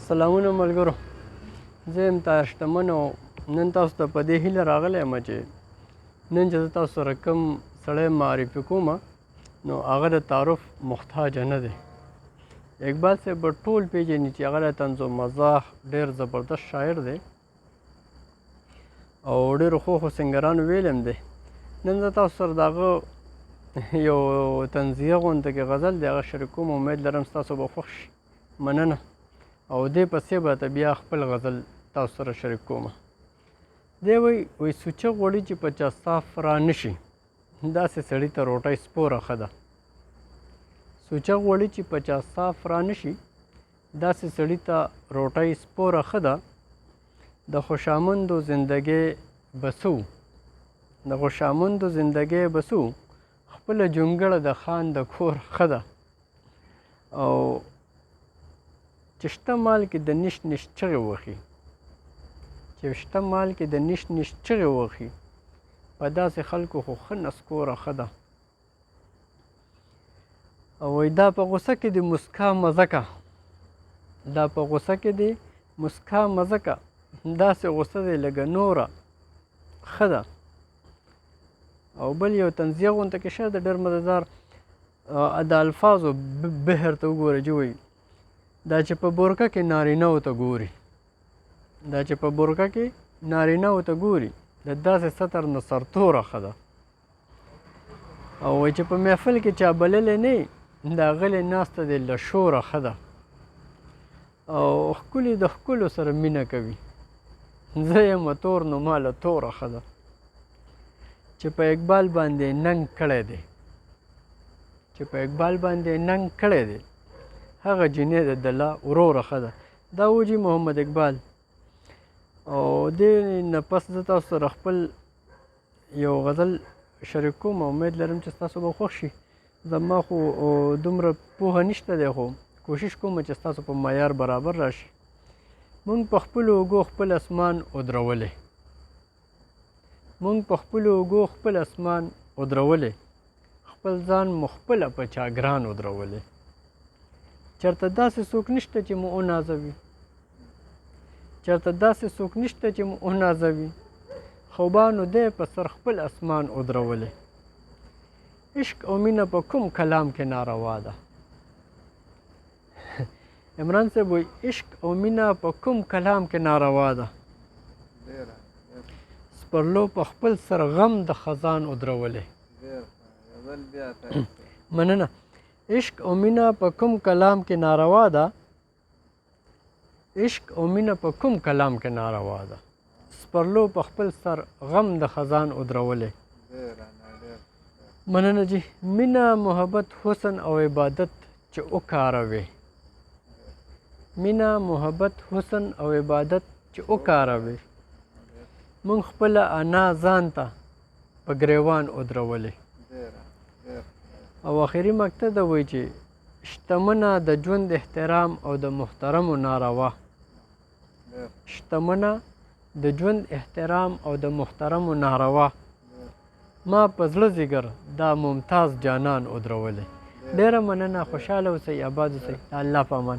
سلامونه ملګرو، زه یم طاهر شتمن او نن تاسو ته په دې هیله راغلی یم چې نن چې زه تاسو سره کوم سړی معرفي کوم نو هغه د تعارف محتاجه نه دی. اقبال صاحب به ټول پېژني چې هغه د طنز و مزاح ډېر زبردست شاعر دی او ډېرو ښو ښو سنګرانو ویلی هم دی. نن زه تاسو سره د هغه یو طنزیه غونته کې غزل دی هغه شریک کوم. امید لرم ستاسو به خوښ شي. مننه. او دې پسې به بیا خپل غزل تاسو سره شریک کوم. دی وایي سوچه غوړي چې په چا صاف را نشي داسې سړي ته روټۍ سپوره ښه ده. سوچه غوړي چې په چا صاف را نشي داسې سړي ته روټۍ سپوره ښه ده. د خوشامندو زندګۍ بسو د خوشامندو زندګۍ بسو خپله جونګړه د خان د کور ښه ده. او چې شته مال کې د نش نش چغې وخي چې شته مال کې د نش نش چغې وخي په داسې خلکو خو ښه نسکوره ښه ده. او وایي دا په غوسه کې د مسکا مزه که دا په غوسه کې د مسکا مزه که داسې غوسه دی لږه نوره ښه ده. او بل یو طنزیه غونته کې شعر د ډېر مزهدار د الفاظو بحر ته وګوره چې وایي دا چې په بورکه کې نارینهو ته ګوري دا چې په بورکه کې نارینهو ته ګوري د داسې سطر نه سرتوره ښه ده. او وایي چې په محفل کې چا بللی نه دا غلې ناسته دی له شوره ښه ده. او ښکلي د ښکلو سره مینه کوي زه یم تور نو ماله توره ښه ده. چې په اقبال باندې ننګ کړی دی چې په اقبال باندې ننګ کړی دی هغه جینۍ د دله وروره ښه ده. دا وجي محمد اقبال. او دې نه پس زه تاسو سره خپل یو غزل شریک کوم. امید لرم چې ستاسو به خوښ شي. زما خو دومره پوهه نشته دی خو کوشش کوم چې ستاسو په معیار برابر راشي. مونږ په خپلو اوږو خپل اسمان ودرولی مونږ په خپلو اوږو خپل اسمان ودرولی خپل ځان مو خپله په چا ګران ودرولی. چېرته داسې څوک نشته چې مو ونازوي چېرته داسې څوک نشته چې مو ونازوي خوبانو دی په سر خپل اسمان ودرولی. عشق او مینه په کوم کلام کې ناروا ده عمران صاحب وایي عشق او مینه په کوم کلام کې ناروا ده. سپرلو په خپل سر غم د خزان ودرولی. مننه. عشق او مینه په کوم کلام کې ناروا ده عشق او مینه په کوم کلام کې ناروا ده. سپرلو په خپل سر غم د خزان ودرولی. مننه جی. مینه محبت حسن او عبادت چې وکاروې مینه محبت حسن او عبادت چې وکاروې مونږ خپله انا ځان ته په ګریوان ودرولی. او آخري مقطع ده وایي چې شتمنه د ژوند احترام او د محترمو ناروا شتمنه د ژوند احترام او د محترمو ناروا ما په زړه ځیګر دا ممتاز جانان ودرولی. ډېره مننه. خوشحاله اوسئ. آباد اوسئ. الله په امان.